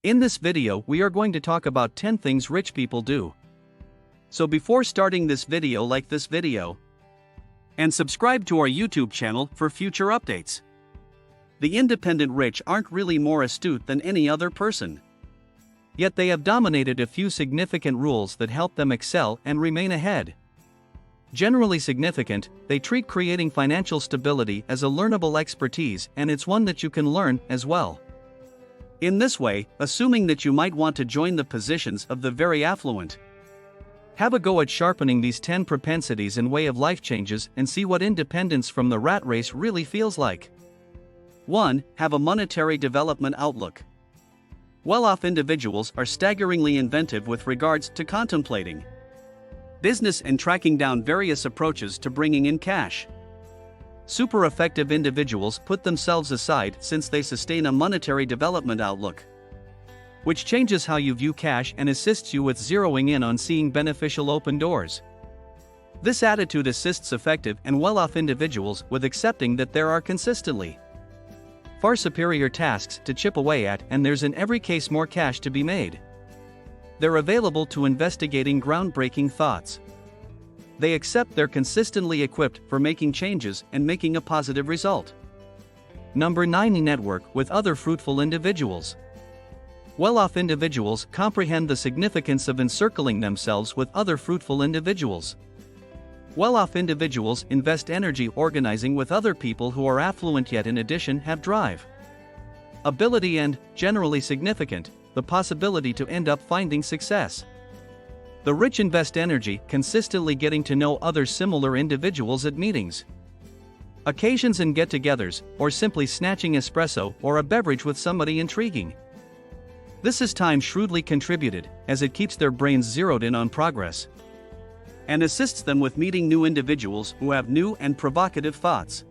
In this video, we are going to talk about 10 things rich people do. So before starting this video, like this video and subscribe to our YouTube channel for future updates. The independent rich aren't really more astute than any other person. Yet they have dominated a few significant rules that help them excel and remain ahead. Generally significant, they treat creating financial stability as a learnable expertise, and it's one that you can learn as well. In this way, assuming that you might want to join the positions of the very affluent. Have a go at sharpening these 10 propensities and way of life changes and see what independence from the rat race really feels like. 1. Have a monetary development outlook. Well-off individuals are staggeringly inventive with regards to contemplating business and tracking down various approaches to bringing in cash. Super effective individuals put themselves aside since they sustain a monetary development outlook, which changes how you view cash and assists you with zeroing in on seeing beneficial open doors. This attitude assists effective and well-off individuals with accepting that there are consistently far superior tasks to chip away at, and there's in every case more cash to be made. They're available to investigating groundbreaking thoughts. They accept they're consistently equipped for making changes and making a positive result. Number 9. Network with other fruitful individuals. Well-off individuals comprehend the significance of encircling themselves with other fruitful individuals. Well-off individuals invest energy organizing with other people who are affluent yet in addition have drive, ability and, generally significant, the possibility to end up finding success. The rich invest energy consistently getting to know other similar individuals at meetings, occasions and get-togethers, or simply snatching espresso or a beverage with somebody intriguing. This is time shrewdly contributed, as it keeps their brains zeroed in on progress and assists them with meeting new individuals who have new and provocative thoughts.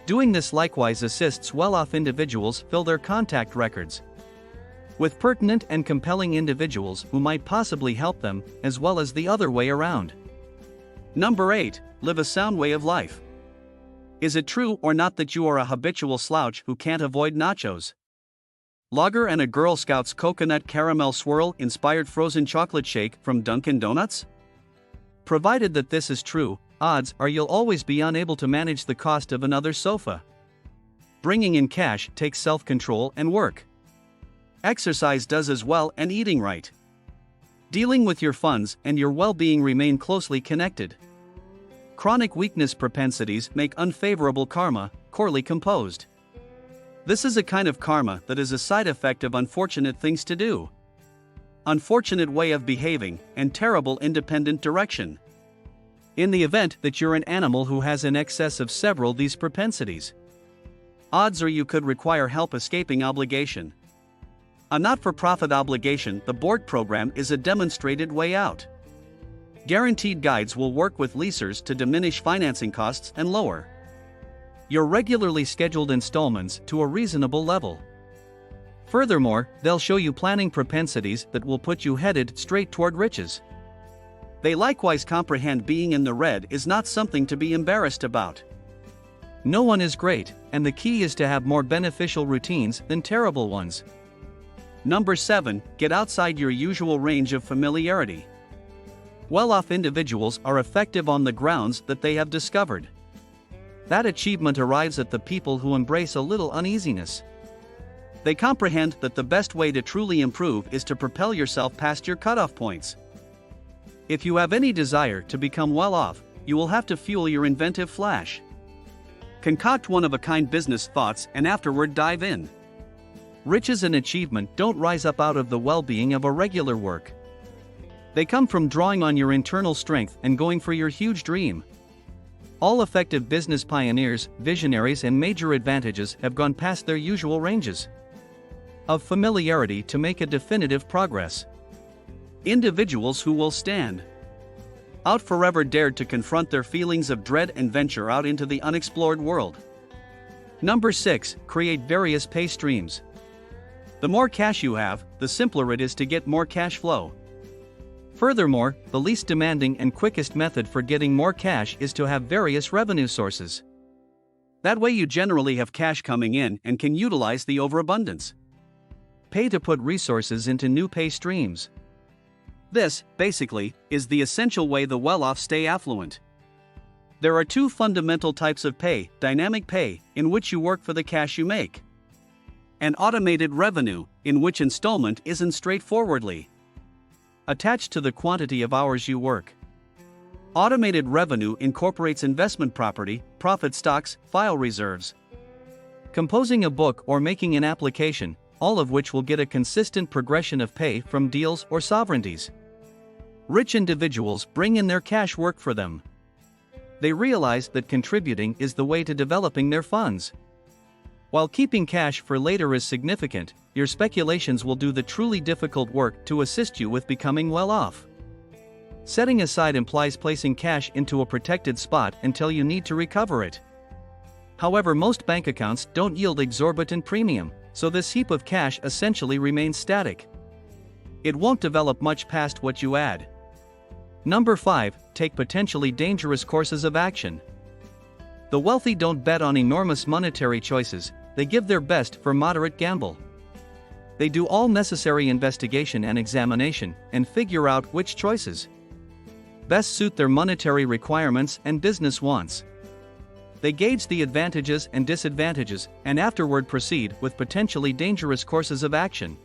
Doing this likewise assists well-off individuals fill their contact records with pertinent and compelling individuals who might possibly help them, as well as the other way around. Number 8. Live a sound way of life. Is it true or not that you are a habitual slouch who can't avoid nachos, lager and a Girl Scouts coconut caramel swirl inspired frozen chocolate shake from Dunkin' Donuts? Provided that this is true, odds are you'll always be unable to manage the cost of another sofa. Bringing in cash takes self-control and work. Exercise does as well, and eating right. Dealing with your funds and your well-being remain closely connected. Chronic weakness propensities make unfavorable karma, poorly composed. This is a kind of karma that is a side effect of unfortunate things to do, unfortunate way of behaving, and terrible independent direction. In the event that you're an animal who has in excess of several these propensities, odds are you could require help escaping obligation. A not-for-profit obligation, the board program is a demonstrated way out. Guaranteed guides will work with leasers to diminish financing costs and lower your regularly scheduled installments to a reasonable level. Furthermore, they'll show you planning propensities that will put you headed straight toward riches. They likewise comprehend being in the red is not something to be embarrassed about. No one is great, and the key is to have more beneficial routines than terrible ones. Number 7. Get outside your usual range of familiarity. Well-off individuals are effective on the grounds that they have discovered. That achievement arrives at the people who embrace a little uneasiness. They comprehend that the best way to truly improve is to propel yourself past your cutoff points. If you have any desire to become well-off, you will have to fuel your inventive flash. Concoct one-of-a-kind business thoughts and afterward dive in. Riches and achievement don't rise up out of the well-being of a regular work. They come from drawing on your internal strength and going for your huge dream. All effective business pioneers, visionaries, and major advantages have gone past their usual ranges of familiarity to make a definitive progress. Individuals who will stand out forever dared to confront their feelings of dread and venture out into the unexplored world. Number 6. Create various pay streams. The more cash you have, the simpler it is to get more cash flow. Furthermore, the least demanding and quickest method for getting more cash is to have various revenue sources. That way you generally have cash coming in and can utilize the overabundance. pay to put resources into new pay streams. This, basically, is the essential way the well-off stay affluent. There are two fundamental types of pay: dynamic pay, in which you work for the cash you make, and automated revenue, in which installment isn't straightforwardly attached to the quantity of hours you work. Automated revenue incorporates investment property, profit stocks, file reserves, composing a book or making an application, all of which will get a consistent progression of pay from deals or sovereignties. Rich individuals bring in their cash work for them. They realize that contributing is the way to developing their funds. While keeping cash for later is significant, your speculations will do the truly difficult work to assist you with becoming well off. Setting aside implies placing cash into a protected spot until you need to recover it. However, most bank accounts don't yield exorbitant premium, so this heap of cash essentially remains static. It won't develop much past what you add. Number 5, take potentially dangerous courses of action. The wealthy don't bet on enormous monetary choices, they give their best for moderate gamble. They do all necessary investigation and examination, and figure out which choices best suit their monetary requirements and business wants. They gauge the advantages and disadvantages, and afterward proceed with potentially dangerous courses of action.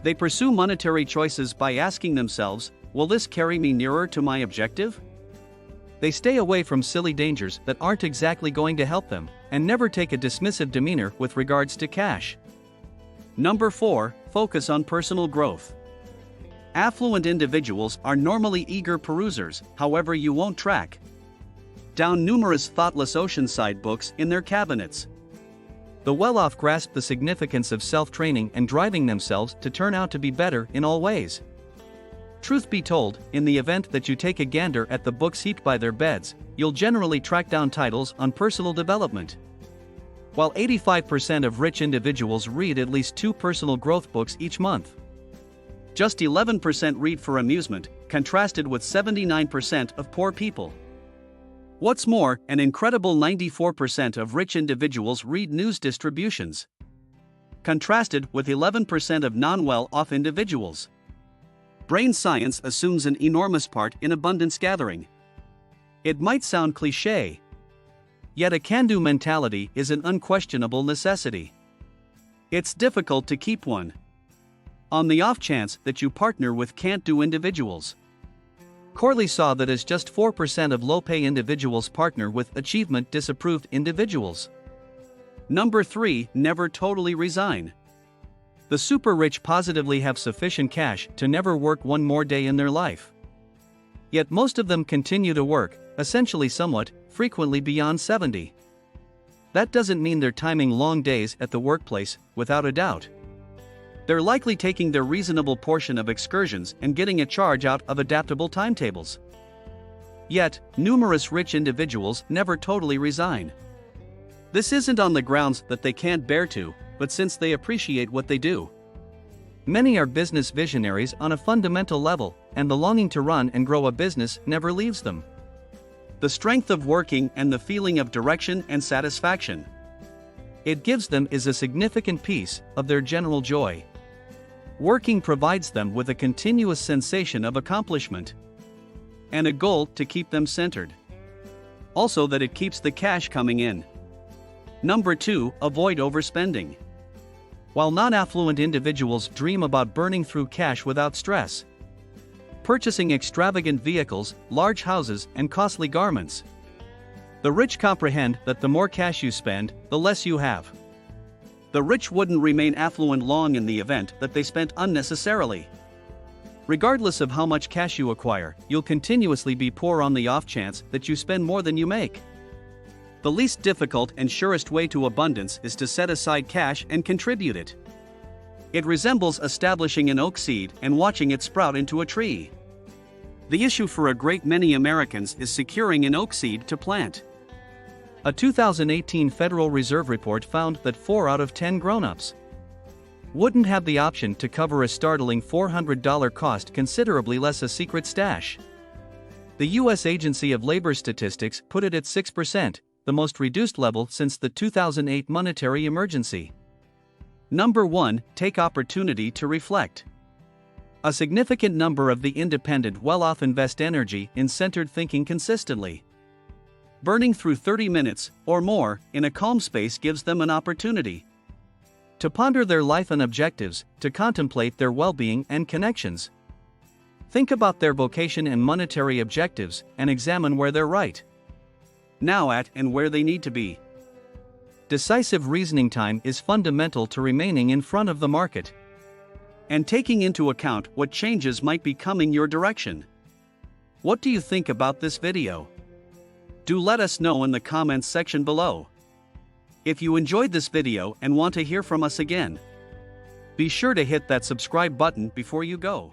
They pursue monetary choices by asking themselves, will this carry me nearer to my objective? They stay away from silly dangers that aren't exactly going to help them, and never take a dismissive demeanor with regards to cash. Number 4, focus on personal growth. Affluent individuals are normally eager perusers, however you won't track down numerous thoughtless oceanside books in their cabinets. The well-off grasp the significance of self-training and driving themselves to turn out to be better in all ways. Truth be told, in the event that you take a gander at the books heaped by their beds, you'll generally track down titles on personal development. While 85% of rich individuals read at least 2 personal growth books each month, just 11% read for amusement, contrasted with 79% of poor people. What's more, an incredible 94% of rich individuals read news distributions, contrasted with 11% of non-well-off individuals. Brain science assumes an enormous part in abundance gathering. It might sound cliché, yet a can-do mentality is an unquestionable necessity. It's difficult to keep one on the off chance that you partner with can't-do individuals. Corley saw that as just 4% of low-pay individuals partner with achievement-disapproved individuals. Number 3, never totally resign. The super-rich positively have sufficient cash to never work one more day in their life. Yet most of them continue to work, essentially somewhat, frequently beyond 70. That doesn't mean they're timing long days at the workplace, without a doubt. They're likely taking their reasonable portion of excursions and getting a charge out of adaptable timetables. Yet, numerous rich individuals never totally resign. This isn't on the grounds that they can't bear to, but since they appreciate what they do. Many are business visionaries on a fundamental level, and the longing to run and grow a business never leaves them. The strength of working and the feeling of direction and satisfaction it gives them is a significant piece of their general joy. Working provides them with a continuous sensation of accomplishment and a goal to keep them centered. Also, that it keeps the cash coming in. Number 2, avoid overspending. While non-affluent individuals dream about burning through cash without stress, purchasing extravagant vehicles, large houses, and costly garments, the rich comprehend that the more cash you spend, the less you have. The rich wouldn't remain affluent long in the event that they spent unnecessarily. Regardless of how much cash you acquire, you'll continuously be poor on the off chance that you spend more than you make. The least difficult and surest way to abundance is to set aside cash and contribute it. It resembles establishing an oak seed and watching it sprout into a tree. The issue for a great many Americans is securing an oak seed to plant. A 2018 Federal Reserve report found that 4 out of 10 grown-ups wouldn't have the option to cover a startling $400 cost, considerably less a secret stash. The U.S. Agency of Labor Statistics put it at 6%, the most reduced level since the 2008 monetary emergency. Number 1. Take opportunity to reflect. A significant number of the independent well-off invest energy in centered thinking consistently. Burning through 30 minutes, or more, in a calm space gives them an opportunity to ponder their life and objectives, to contemplate their well-being and connections. Think about their vocation and monetary objectives, and examine where they're right now at and where they need to be. Decisive reasoning time is fundamental to remaining in front of the market and taking into account what changes might be coming your direction. What do you think about this video? Do let us know in the comments section below. If you enjoyed this video and want to hear from us again, be sure to hit that subscribe button before you go.